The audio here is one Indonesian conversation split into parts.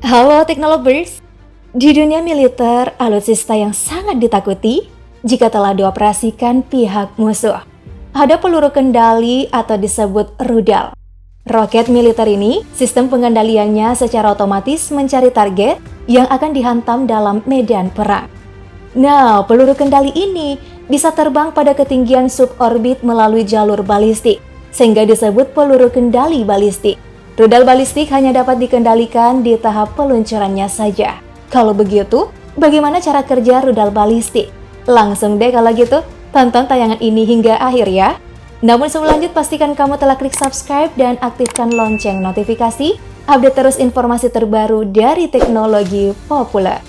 Halo Teknolobers, di dunia militer, alutsista yang sangat ditakuti jika telah dioperasikan pihak musuh. Ada peluru kendali atau disebut rudal. Roket militer ini, sistem pengendaliannya secara otomatis mencari target yang akan dihantam dalam medan perang. Nah, peluru kendali ini bisa terbang pada ketinggian suborbit melalui jalur balistik, sehingga disebut peluru kendali balistik. Rudal balistik hanya dapat dikendalikan di tahap peluncurannya saja. Kalau begitu, bagaimana cara kerja rudal balistik? Langsung deh kalau gitu, tonton tayangan ini hingga akhir ya. Namun sebelum lanjut, pastikan kamu telah klik subscribe dan aktifkan lonceng notifikasi, update terus informasi terbaru dari teknologi populer.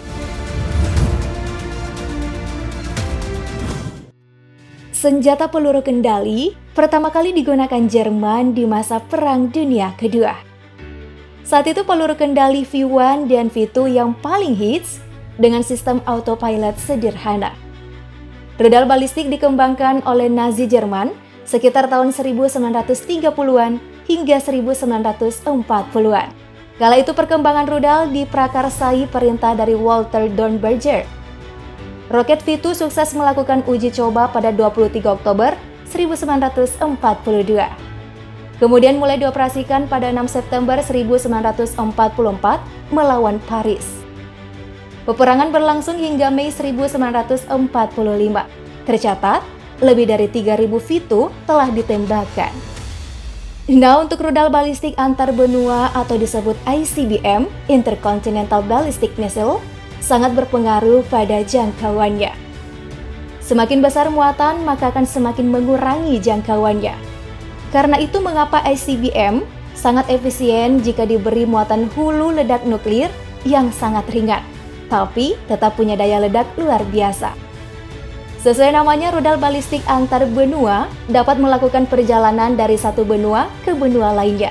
Senjata peluru kendali pertama kali digunakan Jerman di masa Perang Dunia Kedua. Saat itu peluru kendali V1 dan V2 yang paling hits dengan sistem autopilot sederhana. Rudal balistik dikembangkan oleh Nazi Jerman sekitar tahun 1930-an hingga 1940-an. Kala itu perkembangan rudal diprakarsai perintah dari Walter Dornberger. Roket V2 sukses melakukan uji coba pada 23 Oktober 1942. Kemudian mulai dioperasikan pada 6 September 1944 melawan Paris. Peperangan berlangsung hingga Mei 1945. Tercatat, lebih dari 3.000 V2 telah ditembakkan. Nah, untuk rudal balistik antar benua atau disebut ICBM, Intercontinental Ballistic Missile, sangat berpengaruh pada jangkauannya. Semakin besar muatan, maka akan semakin mengurangi jangkauannya. Karena itu mengapa ICBM sangat efisien jika diberi muatan hulu ledak nuklir yang sangat ringan, tapi tetap punya daya ledak luar biasa. Sesuai namanya, rudal balistik antar benua dapat melakukan perjalanan dari satu benua ke benua lainnya.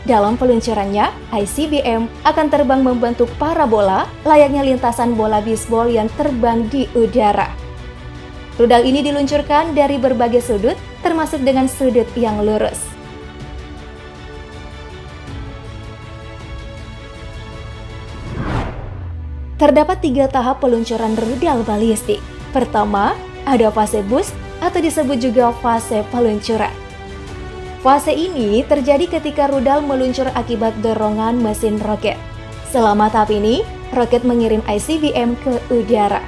Dalam peluncurannya, ICBM akan terbang membentuk parabola layaknya lintasan bola bisbol yang terbang di udara. Rudal ini diluncurkan dari berbagai sudut, termasuk dengan sudut yang lurus. Terdapat 3 tahap peluncuran rudal balistik. Pertama, ada fase boost atau disebut juga fase peluncuran. Fase ini terjadi ketika rudal meluncur akibat dorongan mesin roket. Selama tahap ini, roket mengirim ICBM ke udara.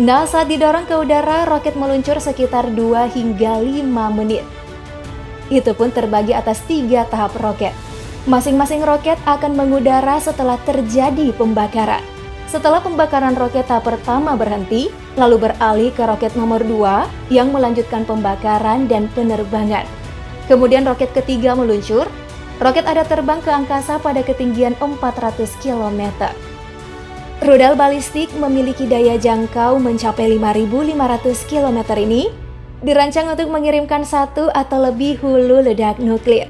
Nah, saat didorong ke udara, roket meluncur sekitar 2 hingga 5 menit. Itu pun terbagi atas 3 tahap roket. Masing-masing roket akan mengudara setelah terjadi pembakaran. Setelah pembakaran roket tahap pertama berhenti, lalu beralih ke roket nomor 2 yang melanjutkan pembakaran dan penerbangan. Kemudian roket ketiga meluncur. Roket ada terbang ke angkasa pada ketinggian 400 km. Rudal balistik memiliki daya jangkau mencapai 5.500 km ini dirancang untuk mengirimkan 1 atau lebih hulu ledak nuklir.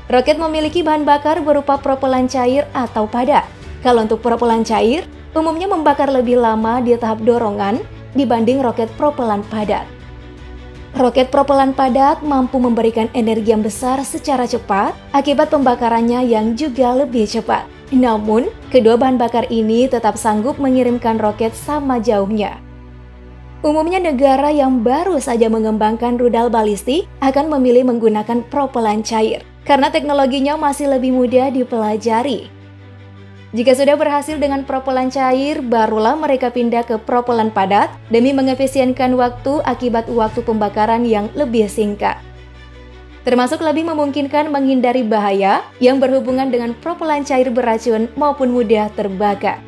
Roket memiliki bahan bakar berupa propelan cair atau padat. Kalau untuk propelan cair, umumnya membakar lebih lama di tahap dorongan dibanding roket propelan padat. Roket propelan padat mampu memberikan energi yang besar secara cepat akibat pembakarannya yang juga lebih cepat. Namun, kedua bahan bakar ini tetap sanggup mengirimkan roket sama jauhnya. Umumnya negara yang baru saja mengembangkan rudal balistik akan memilih menggunakan propelan cair karena teknologinya masih lebih mudah dipelajari. Jika sudah berhasil dengan propelan cair, barulah mereka pindah ke propelan padat demi mengefisienkan waktu akibat waktu pembakaran yang lebih singkat. Termasuk lebih memungkinkan menghindari bahaya yang berhubungan dengan propelan cair beracun maupun mudah terbakar.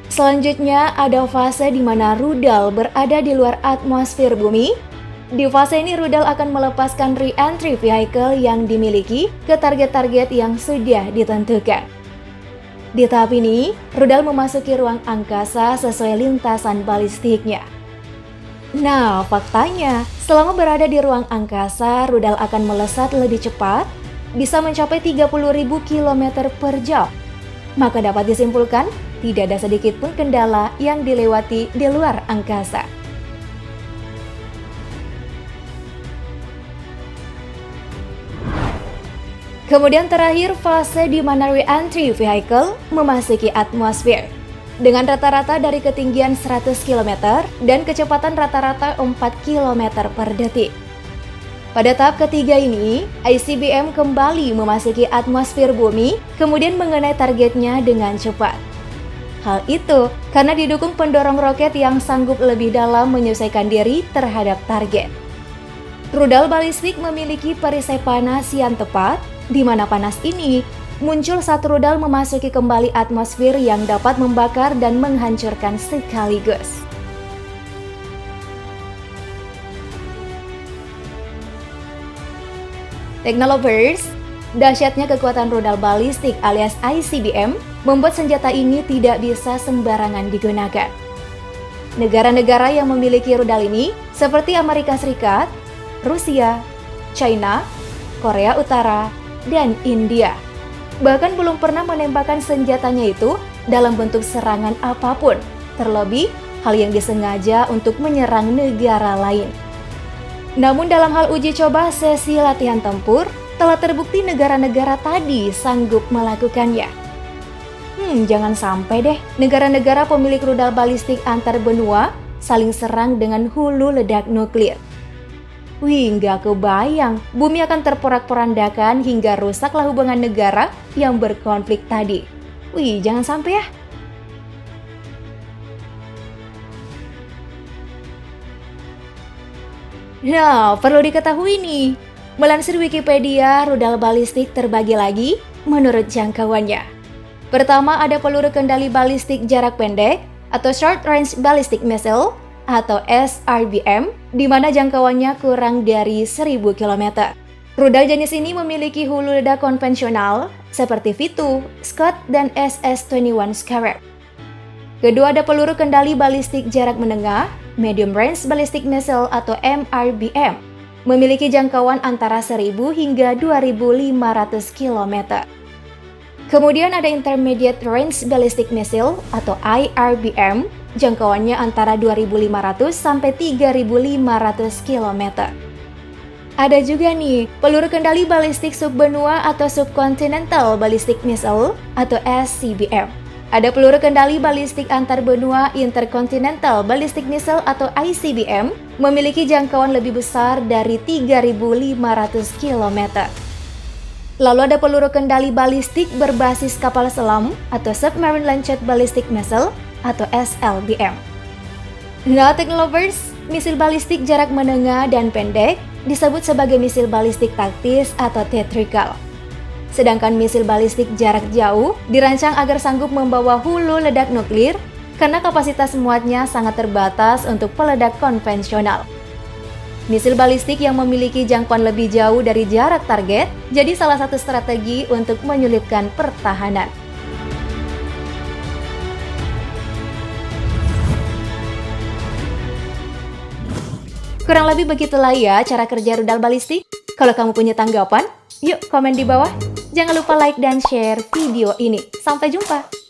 Selanjutnya ada fase di mana rudal berada di luar atmosfer bumi. Di fase ini rudal akan melepaskan re-entry vehicle yang dimiliki ke target-target yang sudah ditentukan. Di tahap ini, rudal memasuki ruang angkasa sesuai lintasan balistiknya. Nah, faktanya, selama berada di ruang angkasa, rudal akan melesat lebih cepat, bisa mencapai 30.000 km per jam. Maka dapat disimpulkan, tidak ada sedikit pun kendala yang dilewati di luar angkasa. Kemudian terakhir fase di mana re-entry vehicle memasuki atmosfer dengan rata-rata dari ketinggian 100 km dan kecepatan rata-rata 4 km per detik. Pada tahap ketiga ini, ICBM kembali memasuki atmosfer bumi, kemudian mengenai targetnya dengan cepat. Hal itu karena didukung pendorong roket yang sanggup lebih dalam menyesuaikan diri terhadap target. Rudal balistik memiliki perisai panas yang tepat, di mana panas ini muncul saat rudal memasuki kembali atmosfer yang dapat membakar dan menghancurkan sekaligus. Technolovers, dahsyatnya kekuatan rudal balistik alias ICBM membuat senjata ini tidak bisa sembarangan digunakan. Negara-negara yang memiliki rudal ini seperti Amerika Serikat, Rusia, China, Korea Utara, dan India. Bahkan belum pernah menembakkan senjatanya itu dalam bentuk serangan apapun, terlebih hal yang disengaja untuk menyerang negara lain. Namun dalam hal uji coba sesi latihan tempur, telah terbukti negara-negara tadi sanggup melakukannya. Jangan sampai deh negara-negara pemilik rudal balistik antar benua saling serang dengan hulu ledak nuklir. Nggak kebayang, bumi akan terporak-porandakan hingga rusaklah hubungan negara yang berkonflik tadi. Jangan sampai ya. Nah, perlu diketahui nih, melansir Wikipedia, rudal balistik terbagi lagi menurut jangkauannya. Pertama ada peluru kendali balistik jarak pendek atau Short Range Ballistic Missile atau SRBM, di mana jangkauannya kurang dari 1000 km. Rudal jenis ini memiliki hulu ledak konvensional seperti V2, Scud, dan SS-21 Scarab. Kedua ada peluru kendali balistik jarak menengah, Medium Range Ballistic Missile atau MRBM, memiliki jangkauan antara 1000 hingga 2500 km. Kemudian ada Intermediate Range Ballistic Missile atau IRBM, jangkauannya antara 2500 sampai 3500 km. Ada juga nih, peluru kendali balistik subbenua atau Subcontinental Ballistic Missile atau SCBM. Ada peluru kendali balistik antar benua Intercontinental Ballistic Missile atau ICBM, memiliki jangkauan lebih besar dari 3500 km. Lalu ada peluru kendali balistik berbasis kapal selam atau Submarine Launched Ballistic Missile atau SLBM. Nah, Technolovers, misil balistik jarak menengah dan pendek disebut sebagai misil balistik taktis atau tactical. Sedangkan misil balistik jarak jauh dirancang agar sanggup membawa hulu ledak nuklir karena kapasitas muatnya sangat terbatas untuk peledak konvensional. Misil balistik yang memiliki jangkauan lebih jauh dari jarak target jadi salah satu strategi untuk menyulitkan pertahanan. Kurang lebih begitulah ya cara kerja rudal balistik. Kalau kamu punya tanggapan, yuk komen di bawah. Jangan lupa like dan share video ini. Sampai jumpa!